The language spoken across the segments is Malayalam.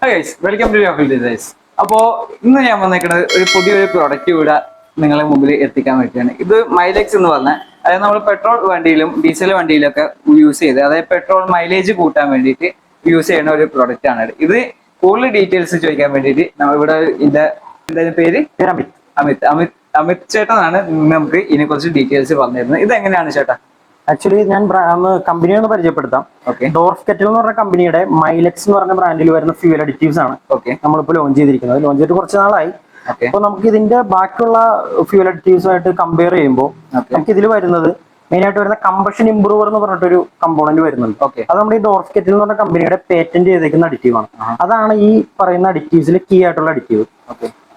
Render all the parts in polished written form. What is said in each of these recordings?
ഗൈസ് വെൽക്കം ടു യോഫിൽ ഡിസൈൻസ്. അപ്പോൾ ഇന്ന് ഞാൻ വന്നേക്കുന്നത് ഒരു പുതിയൊരു പ്രൊഡക്റ്റ് ഇവിടെ നിങ്ങളെ മുമ്പിൽ എത്തിക്കാൻ വേണ്ടിയാണ്. ഇത് മൈലെക്സ് എന്ന് പറഞ്ഞാൽ അതായത് നമ്മൾ പെട്രോൾ വണ്ടിയിലും ഡീസൽ വണ്ടിയിലൊക്കെ യൂസ് ചെയ്ത് അതായത് പെട്രോൾ മൈലേജ് കൂട്ടാൻ വേണ്ടിയിട്ട് യൂസ് ചെയ്യുന്ന ഒരു പ്രൊഡക്റ്റ് ആണ്. ഇത് കൂടുതൽ ഡീറ്റെയിൽസ് ചോദിക്കാൻ വേണ്ടിയിട്ട് നമ്മൾ ഇവിടെ ഇതിന്റെ പേര് അമിത് അമിത് അമിത് അമിത് ചേട്ടനാണ് നമുക്ക് ഇതിനെ കുറിച്ച് ഡീറ്റെയിൽസ് പറഞ്ഞു തരുന്നത്. ഇത് എങ്ങനെയാണ് ചേട്ടാ? ആക്ച്വലി ഞാൻ കമ്പനിയെ ഒന്ന് പരിചയപ്പെടുത്താം. ഡോർഫ് കെറ്റിൽ എന്ന് പറഞ്ഞ കമ്പനിയുടെ മൈലെക്സ് എന്ന് പറഞ്ഞ ബ്രാൻഡിൽ വരുന്ന ഫ്യൂൽ അഡിറ്റീവ്സ് ആണ് നമ്മളിപ്പോൾ ലോഞ്ച് ചെയ്തിരിക്കുന്നത്. ലോഞ്ച് ചെയ്തിട്ട് കുറച്ച് നാളായി. അപ്പോൾ നമുക്ക് ഇതിന്റെ ബാക്കിയുള്ള ഫ്യൂൽ അഡിറ്റീവ്സുമായിട്ട് കമ്പയർ ചെയ്യുമ്പോൾ നമുക്ക് ഇതിൽ വരുന്നത് മെയിൻ ആയിട്ട് വരുന്ന കമ്പഷൻ ഇംപ്രൂവർ എന്ന് പറഞ്ഞിട്ടൊരു കമ്പോണന്റ് വരുന്നുണ്ട്. അത് നമ്മുടെ ഈ ഡോർഫ് കെറ്റിൽ എന്ന് പറഞ്ഞ കമ്പനിയുടെ പേറ്റന്റ് ചെയ്തേക്കുന്ന അഡിറ്റീവ് ആണ്. അതാണ് ഈ പറയുന്ന അഡിറ്റീവ്സിൽ കീ ആയിട്ടുള്ള അഡിറ്റീവ്.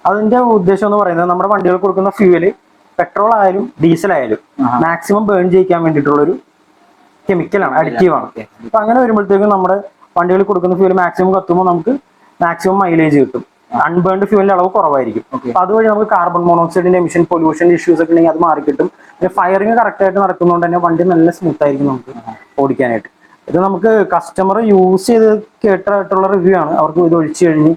അതിന്റെ ഉദ്ദേശം എന്ന് പറയുന്നത് നമ്മുടെ വണ്ടികൾക്ക് കൊടുക്കുന്ന ഫ്യൂവല് പെട്രോൾ ആയാലും ഡീസൽ ആയാലും മാക്സിമം ബേൺ ചെയ്യിക്കാൻ വേണ്ടിയിട്ടുള്ള ഒരു കെമിക്കലാണ്, അഡിറ്റീവ് ആണ്. അപ്പൊ അങ്ങനെ വരുമ്പോഴത്തേക്കും നമ്മുടെ വണ്ടികളിൽ കൊടുക്കുന്ന ഫ്യൂൽ മാക്സിമം കത്തുമ്പോൾ നമുക്ക് മാക്സിമം മൈലേജ് കിട്ടും. അൺബേൺഡ് ഫ്യൂലിന്റെ അളവ് കുറവായിരിക്കും. അപ്പൊ അതുവഴി നമുക്ക് കാർബൺ മോണോക്സൈഡിന്റെ എമിഷൻ, പൊല്യൂഷൻ ഇഷ്യൂസ് ഒക്കെ ഉണ്ടെങ്കിൽ അത് മാറിക്കിട്ടും. പിന്നെ ഫയറിംഗ് കറക്റ്റ് ആയിട്ട് നടക്കുന്നതുകൊണ്ട് തന്നെ വണ്ടി നല്ല സ്മൂത്ത് ആയിരിക്കും നമുക്ക് ഓടിക്കാനായിട്ട്. ഇത് നമുക്ക് കസ്റ്റമർ യൂസ് ചെയ്ത് കേട്ടായിട്ടുള്ള റിവ്യൂ ആണ്. അവർക്ക് ഇത് ഒഴിച്ചു കഴിഞ്ഞ്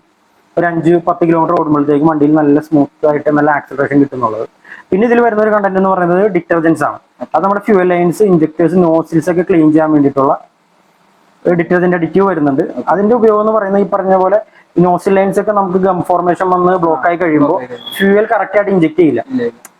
ഒരു 5-10 കിലോമീറ്റർ ഓടുമ്പോഴത്തേക്കും വണ്ടിയിൽ നല്ല സ്മൂത്ത് ആയിട്ട് നല്ല ആക്സിലറേഷൻ കിട്ടുന്നുള്ളത്. പിന്നെ ഇതിൽ വരുന്ന ഒരു കണ്ടന്റ് എന്ന് പറയുന്നത് ഡിറ്റർജൻസ് ആണ്. അത് നമ്മുടെ ഫ്യൂൽ ലൈൻസ്, ഇഞ്ചക്ടേഴ്സ്, നോസിൽസ് ഒക്കെ ക്ലീൻ ചെയ്യാൻ വേണ്ടിയിട്ടുള്ള ഡിറ്റർജന്റ് അഡിറ്റീവ് വരുന്നുണ്ട്. അതിന്റെ ഉപയോഗം എന്ന് പറയുന്നത് ഈ പറഞ്ഞ പോലെ നോസിൽ ലൈൻസ് ഒക്കെ നമുക്ക് ഗം ഫോർമേഷൻ വന്ന് ബ്ലോക്ക് ആയി കഴിയുമ്പോൾ ഫ്യൂൽ കറക്റ്റ് ആയിട്ട് ഇഞ്ചക്ട് ചെയ്യില്ല.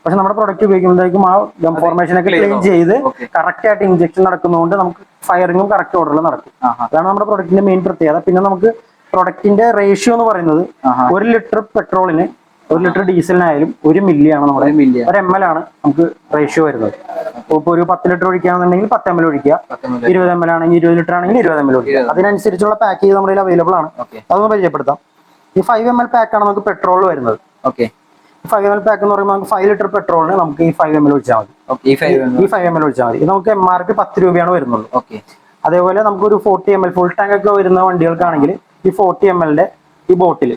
പക്ഷെ നമ്മുടെ പ്രൊഡക്റ്റ് ഉപയോഗിക്കുമ്പോഴേക്കും ആ ഗം ഫോർമേഷൻ ഒക്കെ ക്ലീൻ ചെയ്ത് കറക്റ്റ് ആയിട്ട് ഇഞ്ചക്ഷൻ നടക്കുന്നതുകൊണ്ട് നമുക്ക് ഫയറിങ്ങും കറക്റ്റ് ഓർഡറിൽ നടക്കും. അതാണ് നമ്മുടെ പ്രൊഡക്റ്റിന്റെ മെയിൻ പ്രത്യേകത. പിന്നെ നമുക്ക് പ്രൊഡക്റ്റിന്റെ റേഷ്യോ എന്ന് പറയുന്നത് 1 ലിറ്റർ പെട്രോളിന് 1 ലിറ്റർ ഡീസലിനായാലും 1 മില്ലിയാണ് നമ്മുടെ 1 ml ആണ് നമുക്ക് റേഷ്യോ വരുന്നത്. ഇപ്പൊ ഒരു 10 ലിറ്റർ ഒഴിക്കുകയാണെന്നുണ്ടെങ്കിൽ 10 ml ഒഴിക്കുക, 20 ml ആണെങ്കിൽ 20 ലിറ്റർ ആണെങ്കിൽ 20 ml ഒഴിക്കുക. അതിനനുസരിച്ചുള്ള പാക്കേജ് നമ്മുടെ അവൈലബിൾ ആണ്. അതൊന്ന് പരിചയപ്പെടുത്താം. ഈ 5 ml പാക്കാണ് നമുക്ക് പെട്രോൾ വരുന്നത്. 5 ml പാക്ക് എന്ന് പറയുമ്പോൾ നമുക്ക് 5 ലിറ്റർ പെട്രോളിന് നമുക്ക് ഈ 5 ml ഒഴിച്ചാൽ മതി. ഈ 5 ml ഒഴിച്ചാൽ മതി. ഇത് നമുക്ക് MRP 10 രൂപയാണ് വരുന്നുള്ളൂ. അതേപോലെ നമുക്കൊരു 40 ml ഫുൾ ടാങ്ക് ഒക്കെ വരുന്ന വണ്ടികൾക്കാണെങ്കിൽ ഈ 40 ml ഈ ബോട്ടിൽ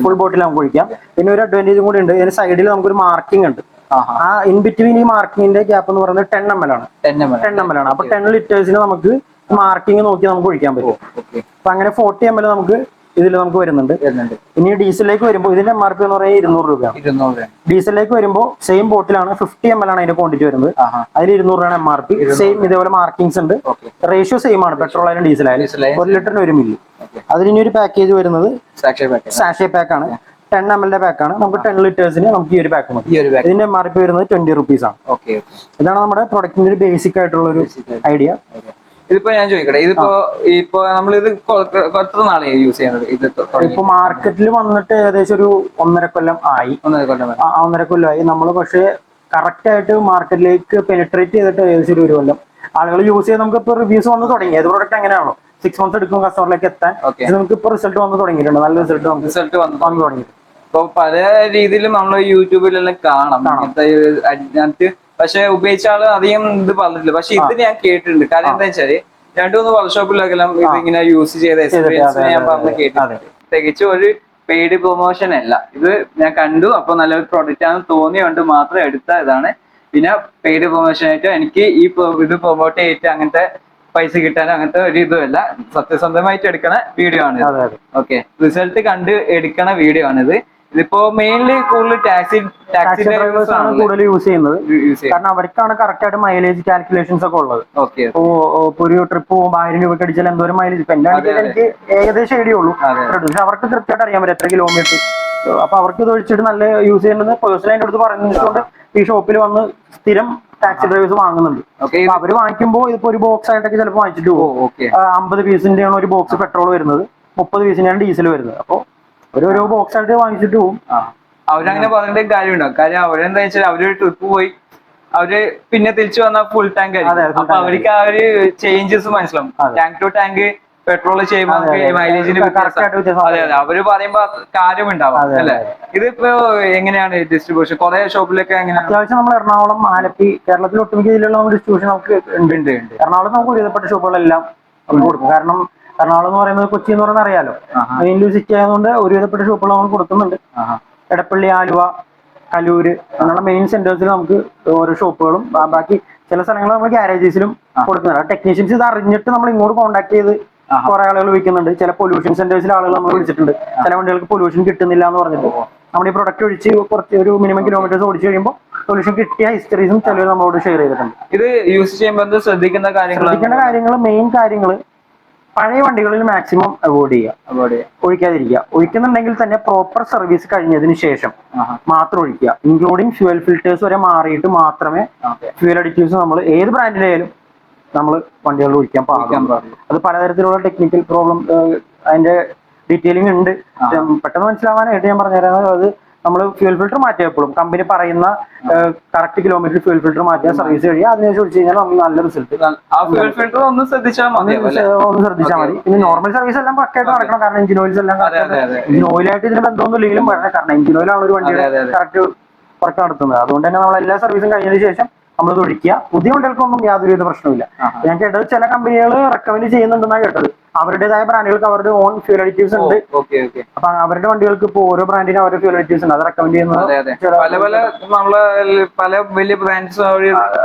ഫുൾ ബോട്ടിൽ നമുക്ക് ഒഴിക്കാം. പിന്നെ ഒരു അഡ്വാൻറ്റേജും കൂടി ഉണ്ട്. ഇതിന് സൈഡിൽ നമുക്കൊരു മാർക്കിംഗ് ഉണ്ട്. ആ ഇൻ ബിറ്റ്വീൻ ഈ മാർക്കിങ്ങിന്റെ ഗ്യാപ്പ് എന്ന് പറയുന്നത് 10 ml ആണ്. 10 ml ആണ്. അപ്പൊ 10 ലിറ്റേഴ്സിന് നമുക്ക് മാർക്കിംഗ് നോക്കി നമുക്ക് ഒഴിക്കാൻ പറ്റും. അപ്പൊ അങ്ങനെ 40 ml നമുക്ക് ഇതിൽ നമുക്ക് വരുന്നുണ്ട്. ഇനി ഡീസലിലേക്ക് വരുമ്പോൾ ഇതിന്റെ MRP എന്ന് പറയുന്നത് 200 രൂപയാണ്. ഡീസലിലേക്ക് വരുമ്പോൾ സെയിം ബോട്ടിലാണ് 50 ml ആണ് അതിന്റെ ക്വാണ്ടിറ്റി വരുന്നത്. അതിൽ 200 രൂപയാണ് MRP. സെയിം ഇതേപോലെ മാർക്കിങ്സ് ഉണ്ട്. റേഷ്യോ സെയിം ആണ് പെട്രോൾ ആയാലും ഡീസൽ ആയാലും. 1 ലിറ്ററിന് 1 മില്ലി. അതിന് ഒരു പാക്കേജ് വരുന്നത് സാഷേ പാക്ക് ആണ്. 10 ml പാക്കാണ്. നമുക്ക് 10 ലിറ്റേഴ്സിന് നമുക്ക് ഈ ഒരു പാക്ക് മതി. ഇതിന്റെ MRP വരുന്നത് 20 റുപ്പീസ് ആണ്. ഇതാണ് നമ്മുടെ പ്രൊഡക്റ്റിന്റെ ഒരു ബേസിക് ആയിട്ടുള്ള ഒരു ഐഡിയ. ഇതിപ്പോ ഞാൻ ചോദിക്കട്ടെ, ഇപ്പൊ നമ്മളിത് എത്ര നാളെ യൂസ് ചെയ്യുന്നത്? ഇപ്പൊ മാർക്കറ്റിൽ വന്നിട്ട് ഏകദേശം ഒരു 1.5 കൊല്ലം ആയി. 1.5 കൊല്ലമായി. നമ്മൾ പക്ഷേ കറക്റ്റ് ആയിട്ട് മാർക്കറ്റിലേക്ക് പെനിട്രേറ്റ് ചെയ്തിട്ട് ഏകദേശം ഒരു കൊല്ലം ആളുകൾ യൂസ് ചെയ്ത് നമുക്ക് ഇപ്പൊ റിവ്യൂസ് വന്ന് തുടങ്ങി. ഏത് പ്രോഡക്റ്റ് അങ്ങനെയാണോ 6 months എടുക്കും കസ്റ്റമറിലേക്ക് എത്താൻ. നമുക്ക് ഇപ്പൊ റിസൾട്ട് വന്ന് തുടങ്ങിയിട്ടുണ്ട്. നല്ല റിസൾട്ട് വന്ന് തുടങ്ങി. ഇപ്പൊ പല രീതിയിലും നമ്മൾ യൂട്യൂബിലെല്ലാം കാണാം. പക്ഷെ ഉപയോഗിച്ച ആള് അധികം ഇത് പറഞ്ഞിട്ടില്ല. പക്ഷെ ഇത് ഞാൻ കേട്ടിട്ടുണ്ട്. കാര്യം എന്താ വെച്ചാല് 2-3 വർക്ക്ഷോപ്പിലൊക്കെല്ലാം ഇതിങ്ങനെ യൂസ് ചെയ്ത എക്സ്പീരിയൻസ് ഞാൻ പറഞ്ഞ് കേട്ടിട്ടുണ്ട്. തികച്ചും ഒരു പെയ്ഡ് പ്രൊമോഷൻ അല്ല. ഇത് ഞാൻ കണ്ടു, അപ്പൊ നല്ലൊരു പ്രൊഡക്റ്റ് ആണെന്ന് തോന്നിയോണ്ട് മാത്രം എടുത്ത ഇതാണ്. പിന്നെ പെയ്ഡ് പ്രൊമോഷൻ ആയിട്ട് എനിക്ക് ഇത് പ്രൊമോട്ട് ചെയ്തിട്ട് അങ്ങനത്തെ പൈസ കിട്ടാൻ അങ്ങനത്തെ ഒരു ഇതുമല്ല. സത്യസന്ധമായിട്ട് എടുക്കണ വീഡിയോ ആണ്. ഓക്കെ, റിസൾട്ട് കണ്ട് എടുക്കണ വീഡിയോ ആണിത്. ഇതിപ്പോ മെയിൻലി കൂടുതൽ ടാക്സി ഡ്രൈവേഴ്സ് ആണ് കൂടുതൽ യൂസ് ചെയ്യുന്നത്. കാരണം അവർക്കാണ് കറക്റ്റ് ആയിട്ട് മൈലേജ് കാൽക്കുലേഷൻസ് ഒക്കെ ഉള്ളത്. ഇപ്പൊ ഒരു ട്രിപ്പ് പോകുമ്പോൾ 1000 രൂപയ്ക്ക് അടിച്ചാൽ എന്തോരം മൈലേജ്. ഇപ്പൊ എന്റെ വണ്ടിയിൽ എനിക്ക് ഏകദേശം ഐഡിയ ഉള്ളൂ. പക്ഷെ അവർക്ക് കൃത്യമായിട്ട് അറിയാൻ പറ്റും എത്ര കിലോമീറ്റർ. അപ്പൊ അവർക്ക് ഇത് ഒഴിച്ചിട്ട് നല്ല യൂസ് ചെയ്യേണ്ടത് പേഴ്സണൽ അതിന്റെ അടുത്ത് പറഞ്ഞുകൊണ്ട് ഈ ഷോപ്പിൽ വന്ന് സ്ഥിരം ടാക്സി ഡ്രൈവേഴ്സ് വാങ്ങുന്നുണ്ട്. അവര് വാങ്ങിക്കുമ്പോൾ ഇതിപ്പോ ഒരു ബോക്സ് ആയിട്ടൊക്കെ ചിലപ്പോൾ വാങ്ങിച്ചിട്ട് പോകും. 50 പീസിന്റെയാണ് ഒരു ബോക്സ് പെട്രോൾ വരുന്നത്, 30 പീസിന്റെയാണ് ഡീസൽ വരുന്നത്. അപ്പൊ ഓരോ ബോക്സ് ആയിട്ട് വാങ്ങിച്ചിട്ട് പോകും. അവരങ്ങനെ പറഞ്ഞിട്ട് കാര്യമുണ്ടാവും. കാര്യം അവരെന്താ വെച്ചാൽ അവരൊരു ട്രിപ്പ് പോയി അവര് പിന്നെ തിരിച്ചു വന്ന ഫുൾ ടാങ്ക് ആയിരിക്കും. അപ്പൊ അവർക്ക് ആ ഒരു ചേഞ്ചസ് മനസ്സിലാവും. ടാങ്ക് ടു ടാങ്ക് പെട്രോൾ ചെയ്യുമ്പോൾ മൈലേജിന് അതെ അവര് പറയുമ്പോ കാര്യമുണ്ടാവും അല്ലെ? ഇതിപ്പോ എങ്ങനെയാണ് ഡിസ്ട്രിബ്യൂഷൻ? കുറെ ഷോപ്പിലൊക്കെ എങ്ങനെയാണ്? അത്യാവശ്യം നമ്മൾ എറണാകുളം, ആലപ്പി, കേരളത്തിൽ ഒട്ടുമിക്ക ജില്ലകളിലുള്ള ഡിസ്ട്രിബ്യൂഷൻ നമുക്ക് ഉണ്ട്. എറണാകുളം നമുക്ക് ഒരുവിധപ്പെട്ട ഷോപ്പുകളെല്ലാം കൊടുക്കും. കാരണം എറണാകുളം എന്ന് പറയുന്നത് കൊച്ചി എന്ന് പറയുന്നത് അറിയാലോ, മെയിൻലി സിറ്റി ആയതുകൊണ്ട് ഒരുവിധപ്പെട്ട ഷോപ്പുകൾ നമ്മൾ കൊടുക്കുന്നുണ്ട്. എടപ്പള്ളി, ആലുവ, കലൂര് അങ്ങനെയുള്ള മെയിൻ സെന്റേഴ്സിൽ നമുക്ക് ഓരോ ഷോപ്പുകളും, ബാക്കി ചില സ്ഥലങ്ങളിൽ നമ്മൾ ഗ്യാരേജസിലും കൊടുക്കുന്നുണ്ട്. ടെക്നീഷ്യൻസ് ഇത് അറിഞ്ഞിട്ട് നമ്മൾ ഇങ്ങോട്ട് കോൺടാക്ട് ചെയ്ത് കുറെ ആളുകൾ വിൽക്കുന്നുണ്ട്. ചില പൊല്യൂഷൻ സെന്റേഴ്സിലെ ആളുകൾ നമ്മൾ വിളിച്ചിട്ടുണ്ട്. ചില വണ്ടികൾക്ക് പൊല്യൂഷൻ കിട്ടുന്നില്ല എന്ന് പറഞ്ഞിട്ട് നമ്മൾ ഈ പ്രൊഡക്റ്റ് ഒഴിച്ച് കുറച്ച് ഒരു മിനിമം കിലോമീറ്റേഴ്സ് ഓടിച്ചു കഴിയുമ്പോൾ പൊല്യൂഷൻ കിട്ടിയ ഹിസ്റ്ററീസും ചിലർ നമ്മളോട് ഷെയർ ചെയ്തിട്ടുണ്ട്. ഇത് യൂസ് ചെയ്യുമ്പോൾ ശ്രദ്ധിക്കേണ്ട കാര്യങ്ങൾ മെയിൻ കാര്യങ്ങൾ പഴയ വണ്ടികളിൽ മാക്സിമം അവോയ്ഡ് ചെയ്യുക, ഒഴിക്കാതിരിക്കുക. ഒഴിക്കുന്നുണ്ടെങ്കിൽ തന്നെ പ്രോപ്പർ സർവീസ് കഴിഞ്ഞതിന് ശേഷം മാത്രം ഒഴിക്കുക. ഇൻക്ലൂഡിങ് ഫ്യൂവൽ ഫിൽറ്റേഴ്സ് വരെ മാറിയിട്ട് മാത്രമേ ഫ്യൂവൽ അഡിറ്റീവ്സ് നമ്മൾ ഏത് ബ്രാൻഡിലായാലും നമ്മൾ വണ്ടികളിൽ ഒഴിക്കാൻ പാടില്ല. അത് പലതരത്തിലുള്ള ടെക്നിക്കൽ പ്രോബ്ലം അതിന്റെ ഡീറ്റെയിലിംഗ് ഉണ്ട്. പെട്ടെന്ന് മനസ്സിലാവാനായിട്ട് ഞാൻ പറഞ്ഞുതരാം. അത് നമ്മൾ ഫ്യൂൽ ഫിൽറ്റർ മാറ്റിയപ്പോഴും കമ്പനി പറയുന്ന കറക്റ്റ് കിലോമീറ്റർ ഫ്യൂൽ ഫിൽറ്റർ മാറ്റിയ സർവീസ് കഴിയുക. അതിനുശേഷം ഒഴിച്ചു കഴിഞ്ഞാൽ നമുക്ക് നല്ല റിസൾട്ട്. ഒന്ന് ശ്രദ്ധിച്ചാൽ മതി. പിന്നെ നോർമൽ സർവീസ് എല്ലാം പക്കായിട്ട് നടക്കണം. കാരണം എഞ്ചിൻ ഓയിൽസ് എല്ലാം എഞ്ചിൻ ഓയിലായിട്ട് ഇതിന് ബന്ധമൊന്നും ഇല്ലെങ്കിലും പറഞ്ഞ കാരണം എഞ്ചിൻ ഓയിലാണ് ഒരു വണ്ടിയുടെ കറക്റ്റ് വർക്ക് നടത്തുന്നത്. അതുകൊണ്ട് തന്നെ നമ്മൾ എല്ലാ സർവീസും കഴിഞ്ഞതിന് ശേഷം നമ്മൾ ഒഴിക്കുക. പുതിയ വണ്ടികൾക്കൊന്നും യാതൊരുവിധ പ്രശ്നമില്ല. ഞാൻ കേട്ടത് ചില കമ്പനികൾ റെക്കമെൻഡ് ചെയ്യുന്നുണ്ടെന്നാണ് കേട്ടത്. അവരുടേതായ ബ്രാൻഡുകൾക്ക് അവരുടെ ഓൺ ഫ്യൂൽ അഡിറ്റീവ്സ് ഉണ്ട്. അപ്പൊ അവരുടെ വണ്ടികൾക്ക് ഇപ്പോൾ ഓരോ ബ്രാൻഡിനും അവരുടെ ഫ്യൂൽ അഡിറ്റീവ്സ് ഉണ്ട്. അത് റെക്കമെൻഡ് ചെയ്യുന്നത് പല വലിയ ബ്രാൻഡ്സ്.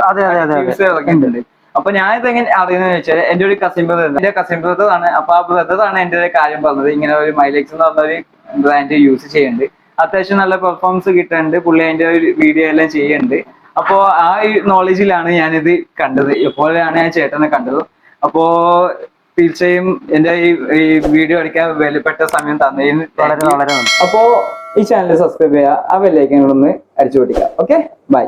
അതെ. അപ്പൊ ഞാൻ ഇതെങ്ങനെ അറിയുന്നത് വെച്ചാൽ എന്റെ ഒരു കസിൻ ബ്രദർ ആണ്. അപ്പൊ ആ ബ്രദറാണ് എന്റെ ഒരു കാര്യം പറഞ്ഞത്. ഇങ്ങനെ ഒരു മൈലെക്സ് എന്ന് പറഞ്ഞ ഒരു ബ്രാൻഡ് യൂസ് ചെയ്യുന്നുണ്ട്. അത്യാവശ്യം നല്ല പെർഫോമൻസ് കിട്ടുന്നുണ്ട്. പുള്ളി അതിന്റെ ഒരു വീഡിയോ എല്ലാം ചെയ്യുന്നുണ്ട്. അപ്പോ ആ നോളജിലാണ് ഞാനിത് കണ്ടത്. എപ്പോഴാണ് ഞാൻ ചേട്ടനെ കണ്ടത്. അപ്പോ തീർച്ചയായും എന്റെ ഈ വീഡിയോ എടുക്കാൻ വിലപ്പെട്ട സമയം തന്നതിന് വളരെ വളരെ നന്ദി. അപ്പോ ഈ ചാനൽ സബ്സ്ക്രൈബ് ചെയ്യുക, ആ ബെല്ലൈക്കൻ ഒന്ന് അടിച്ചു പൊട്ടിക്കാം. Okay, by.